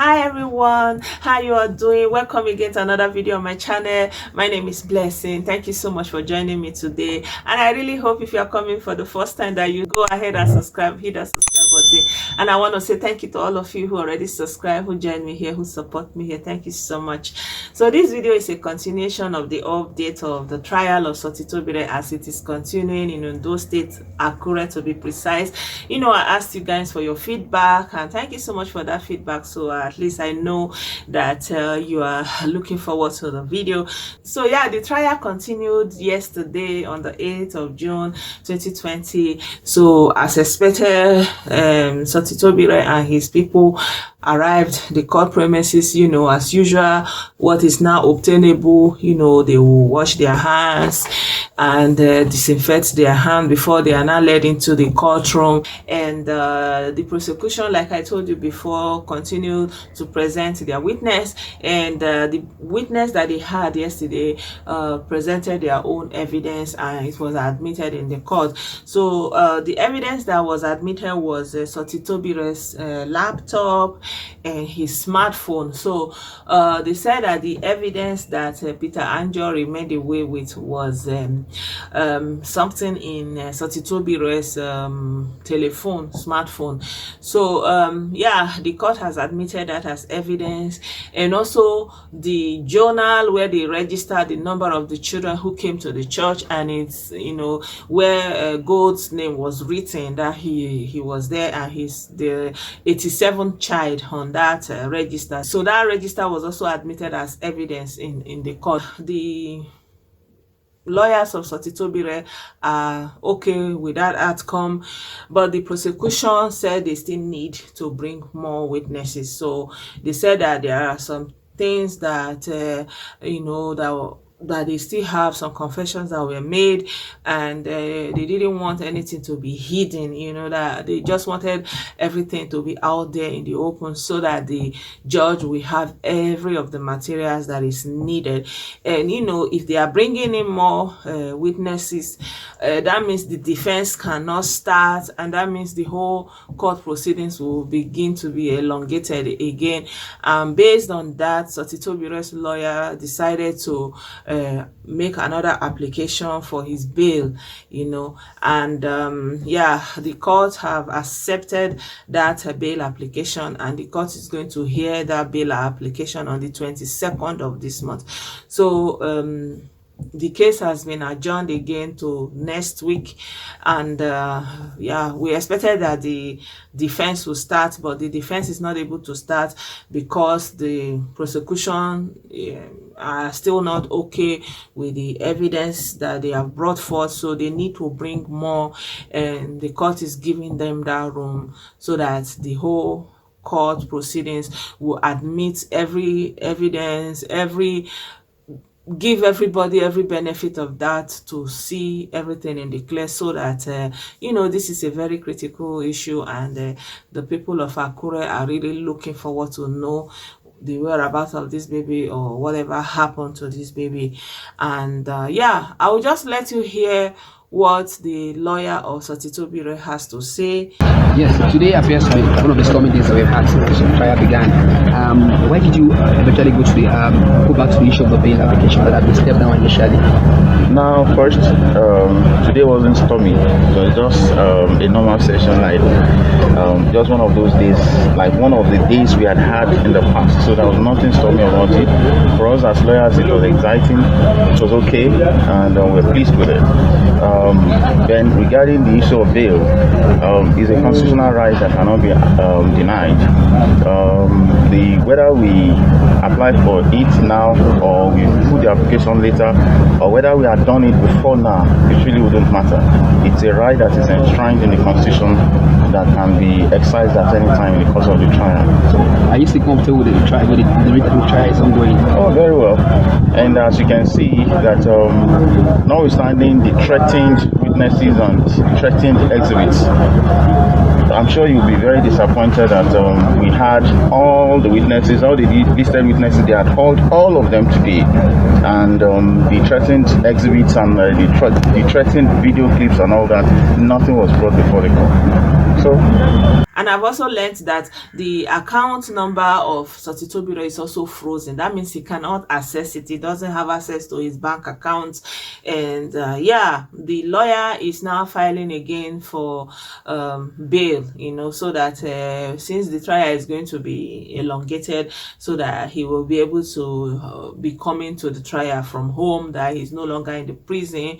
Hi everyone, how you are doing? Welcome again to another video on my channel. My name is Blessing. Thank you so much for joining me today, and I really hope if you are coming for the first time that you go ahead and subscribe, hit that subscribe button. And I want to say thank you to all of you who already subscribe, who join me here, who support me here. Thank you so much. So this video is a continuation of the update of the trial of Sotitobire as it is continuing in those states, Akure to be precise. I asked you guys for your feedback, and thank you so much for that feedback. So at least I know that you are looking forward to the video. So yeah, the trial continued yesterday on the 8th of June 2020. So as expected, Sotitobire and his people arrived the court premises, as usual. What is now obtainable, they will wash their hands and disinfect their hand before they are now led into the courtroom. And the prosecution, like I told you before, continued to present their witness, and the witness that they had yesterday presented their own evidence, and it was admitted in the court. So the evidence that was admitted was Sotitobire's laptop and his smartphone. So they said that the evidence that Peter Angel remained away with was something in Sotitobire's smartphone. So yeah, the court has admitted that as evidence, and also the journal where they registered the number of the children who came to the church, and it's where Gold's name was written, that he was there, and he's the 87th child on that register. So that register was also admitted as evidence in the court. The lawyers of Sotitobire are okay with that outcome, but the prosecution said they still need to bring more witnesses. So they said that there are some things that that they still have some confessions that were made, and they didn't want anything to be hidden, that they just wanted everything to be out there in the open, so that the judge will have every of the materials that is needed. And if they are bringing in more witnesses, that means the defense cannot start, and that means the whole court proceedings will begin to be elongated again. Based on that, Sotitobire's lawyer decided to make another application for his bail, and yeah, the court have accepted that bail application, and the court is going to hear that bail application on the 22nd of this month. So the case has been adjourned again to next week, and yeah, we expected that the defense will start, but the defense is not able to start because the prosecution are still not okay with the evidence that they have brought forth. So they need to bring more, and the court is giving them that room so that the whole court proceedings will admit every evidence, give everybody every benefit of that, to see everything in the clear, so that this is a very critical issue, and the people of Akure are really looking forward to know the whereabouts of this baby, or whatever happened to this baby. And yeah, I will just let you hear what the lawyer of Sotitobire has to say. Yes, today appears to be one of the stormy days that we've had since the trial began. Why did you eventually go back to the issue of the bail application that had been stepped down initially? Now, first, today wasn't stormy. It was just a normal session, like just one of those days, like one of the days we had in the past. So there was nothing stormy about it. For us as lawyers, it was exciting. It was okay, and we're pleased with it. Then regarding the issue of bail, is a constitutional right that cannot be denied. Whether we apply for it now, or we put the application later, or whether we had done it before now, it really wouldn't matter. It's a right that is enshrined in the Constitution that can be exercised at any time in the course of the trial. So, are you still comfortable with the trial? With the trial is ongoing? Oh, very well. And as you can see, that notwithstanding the threatened witnesses and threatened exhibits, I'm sure you'll be very disappointed that we had all the witnesses, all the listed witnesses. They had called all of them today, and the threatened exhibits and the threatened video clips and all that, nothing was brought before the court. So And I've also learned that the account number of Sotitobire is also frozen. That means he cannot access it. He doesn't have access to his bank account. And yeah, the lawyer is now filing again for bail, so that since the trial is going to be elongated, so that he will be able to be coming to the trial from home, that he's no longer in the prison.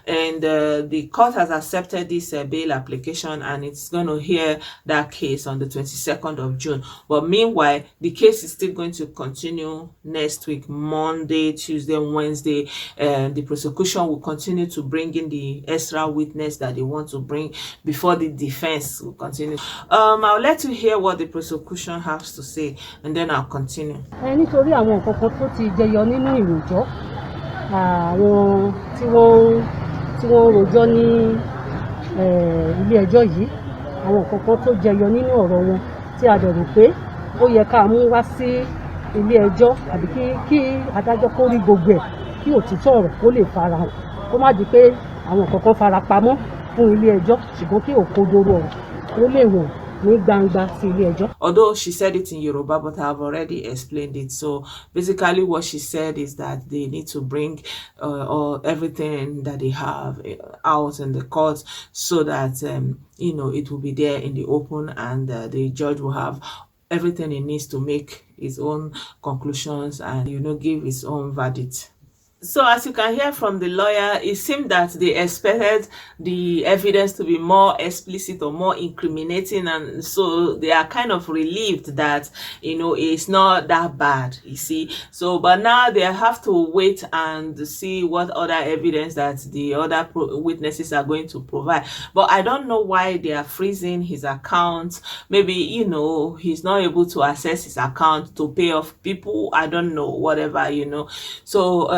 And the court has accepted this bail application, and it's going to hear that case on the 22nd of June. But meanwhile, the case is still going to continue next week, Monday, Tuesday, Wednesday. The prosecution will continue to bring in the extra witness that they want to bring before the defense will continue. I'll let you hear what the prosecution has to say, and then I'll continue. Nítorí àwọn nǹkan kan tó ti jẹyọ nínú ìròjọ́ àwọn tí wọ́n rojọ́ ní ilé ẹjọ́ yìí, àwọn nǹkan kan tó jẹyọ nínú ọ̀rọ̀ wọn tí a dẹ̀ rò pé ó yẹ ká mú wá sí ilé ẹjọ́ àbí kí adájọ́ kó rí gbogbo ẹ̀, kí òtítọ́ ọ̀rọ̀ kó lè farahàn, kó má di pé àwọn nǹkan kan fara pamọ́ fún ilé ẹjọ́ ṣùgbọ́n kí òkodoro ọ̀rọ̀ ó lè wọ̀n ní gbangba sí ilé ẹjọ́. Although she said it in Yoruba, but I've already explained it. So basically what she said is that they need to bring everything that they have out in the court, so that it will be there in the open, and the judge will have everything he needs to make his own conclusions and give his own verdict. So as you can hear from the lawyer, it seemed that they expected the evidence to be more explicit or more incriminating, and so they are kind of relieved that it's not that bad, you see. So but now they have to wait and see what other evidence that the other witnesses are going to provide. But I don't know why they are freezing his account. Maybe he's not able to access his account to pay off people. I don't know, whatever. So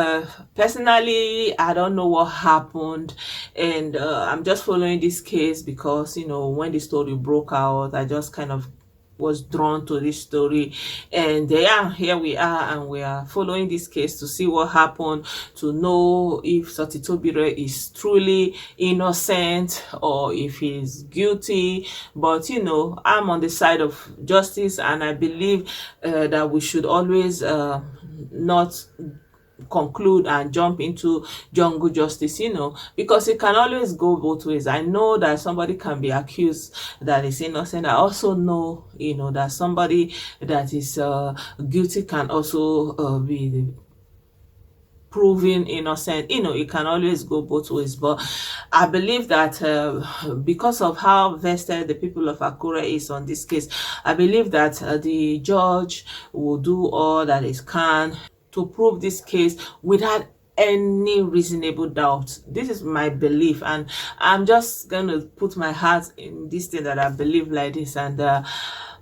personally, I don't know what happened, and I'm just following this case because when the story broke out, I just kind of was drawn to this story, and yeah, here we are, and we are following this case to see what happened, to know if Sotitobire is truly innocent or if he's guilty. But I'm on the side of justice, and I believe that we should always not conclude and jump into jungle justice, because it can always go both ways. I know that somebody can be accused that is innocent. I also know, that somebody that is guilty can also be proven innocent. It can always go both ways. But I believe that because of how vested the people of Akure is on this case, I believe that the judge will do all that he can to prove this case without any reasonable doubt. This is my belief, and I'm just going to put my heart in this thing that I believe like this, and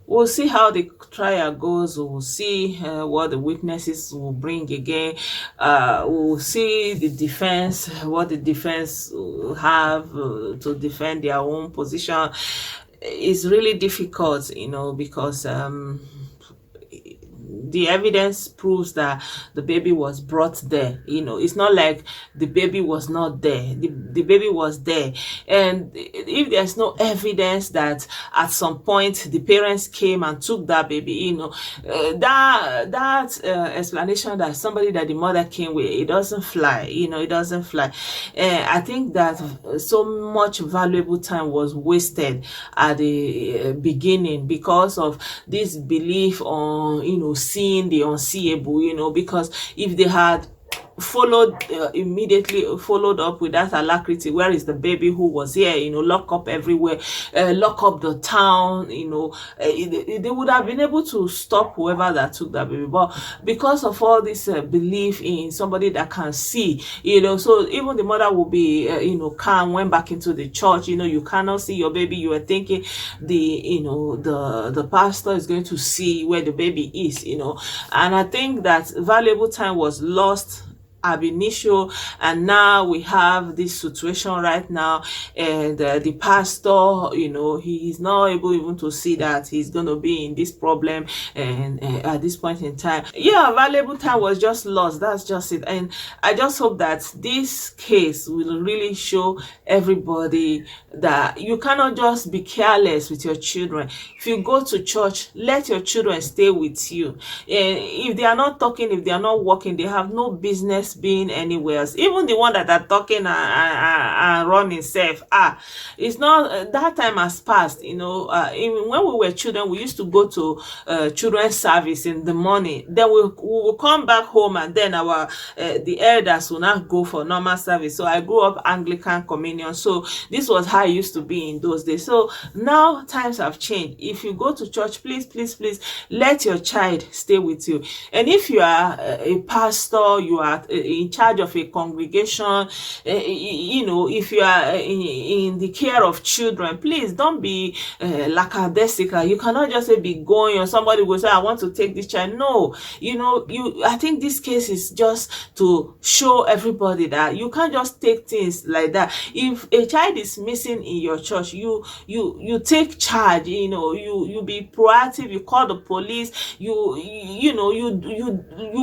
we'll see how the trial goes. We'll see what the witnesses will bring again. We'll see the defense, what the defense will have to defend their own position. It's really difficult, because the evidence proves that the baby was brought there. It's not like the baby was not there. The baby was there. And if there's no evidence that at some point the parents came and took that baby, that explanation that somebody that the mother came with, it doesn't fly. It doesn't fly. I think that so much valuable time was wasted at the beginning because of this belief on, seeing the unseeable, because if they had immediately followed up with that alacrity, where is the baby who was here, lock up everywhere, lock up the town, they would have been able to stop whoever that took that baby. But because of all this belief in somebody that can see, so even the mother will be calm, went back into the church, you cannot see your baby, you are thinking the pastor is going to see where the baby is, and I think that valuable time was lost ab initio, and now we have this situation right now, and the pastor, he is not able even to see that he's going to be in this problem, and at this point in time, yeah, valuable time was just lost. That's just it. And I just hope that this case will really show everybody that you cannot just be careless with your children. If you go to church, let your children stay with you. If they are not talking, if they are not working, they have no business being anywhere else. Even the one that are talking and running safe, it's not that time has passed. Even when we were children, we used to go to children's service in the morning. Then we will come back home, and then our the elders will not go for normal service. So I grew up Anglican communion, so this was how it used to be in those days. So now times have changed. If you go to church, please let your child stay with you. And if you are a pastor, you are in charge of a congregation, if you are in the care of children, please don't be lackadaisical. You cannot just say be going, or somebody will say, I want to take this child. No, I think this case is just to show everybody that you can't just take things like that. If a child is missing in your church, you take charge. You be proactive. You call the police. You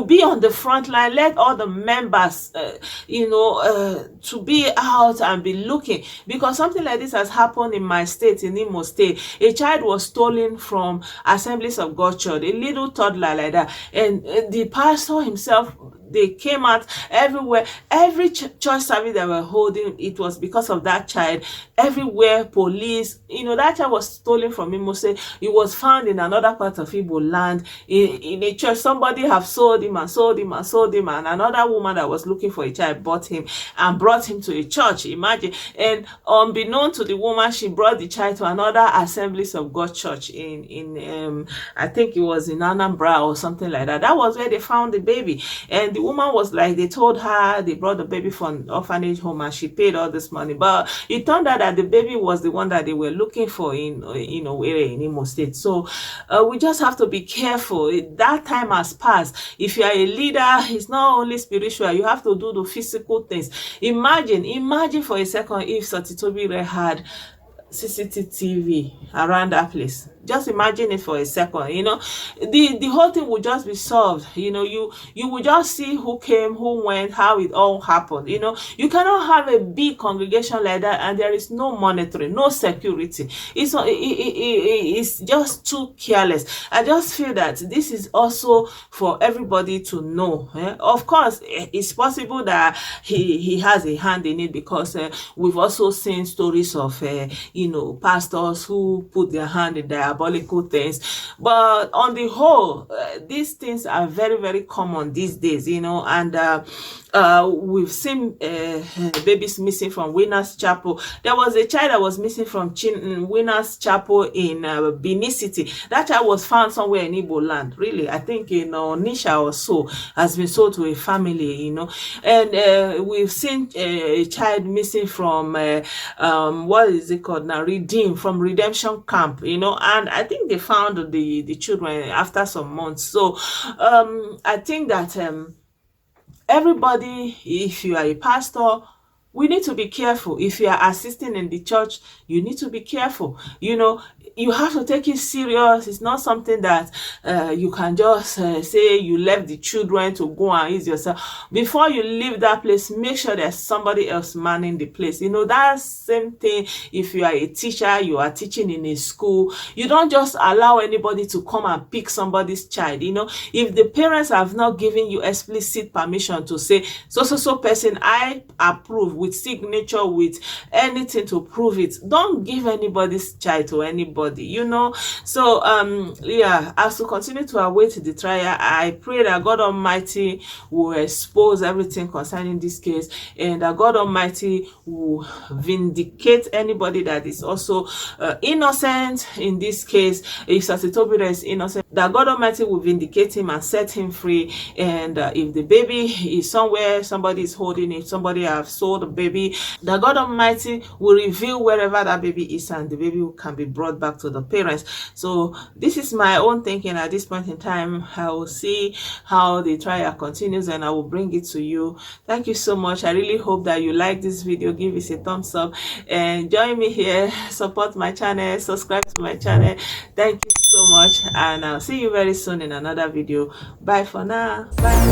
be on the front line. Let all the members to be out and be looking, because something like this has happened in my state, in Imo State. A child was stolen from Assemblies of God Church, a little toddler like that, and the pastor himself, they came out everywhere. Every church service that were holding, it was because of that child. Everywhere, police. That child was stolen from Imo State. It was found in another part of Igbo land, in a church. Somebody have sold him, and another woman that was looking for a child bought him and brought him to a church. Imagine. And unbeknown to the woman, she brought the child to another Assemblies of God church in I think it was in Anambra or something like that. That was where they found the baby. And the woman was like, they told her they brought the baby from an orphanage home, and she paid all this money. But it turned out that the baby was the one that they were looking for in Imo State. So we just have to be careful. That time has passed. If you are a leader, it's not only spiritual. You have to do the physical things. Imagine for a second if Sotitobire had CCTV around that place. Just imagine it for a second. The whole thing would just be solved. You would just see who came, who went, how it all happened. You cannot have a big congregation like that and there is no monitoring, no security. It's just too careless. I just feel that this is also for everybody to know. Of course, it's possible that he has a hand in it, because we've also seen stories of pastors who put their hand in diabolical things. But on the whole, these things are very, very common these days, and we've seen babies missing from Winners Chapel. There was a child that was missing from Winners Chapel in Benin City. That child was found somewhere in Igbo land, really. I think in Nisha or so, has been sold to a family, And we've seen a child missing from what is it called now? From Redemption Camp, and I think they found the children after some months. So I think that everybody, if you are a pastor, we need to be careful. If you are assisting in the church, you need to be careful. You have to take it serious. It's not something that you can just say you left the children to go and ease yourself. Before you leave that place, make sure there's somebody else manning the place. That same thing. If you are a teacher, you are teaching in a school, you don't just allow anybody to come and pick somebody's child. If the parents have not given you explicit permission to say, so person, I approve, with signature, with anything to prove it, don't give anybody's child to anybody. So as we continue to await the trial, I pray that God Almighty will expose everything concerning this case, and that God Almighty will vindicate anybody that is also innocent in this case. If Sotitobire is innocent, that God Almighty will vindicate him and set him free. And if the baby is somewhere, somebody is holding it, somebody have sold baby, that God Almighty will reveal wherever that baby is, and the baby can be brought back to the parents. So this is my own thinking at this point in time. I will see how the trial continues and I will bring it to you. Thank you so much. I really hope that you like this video. Give it a thumbs up and join me here, support my channel, subscribe to my channel. Thank you so much, and I'll see you very soon in another video. Bye for now. Bye.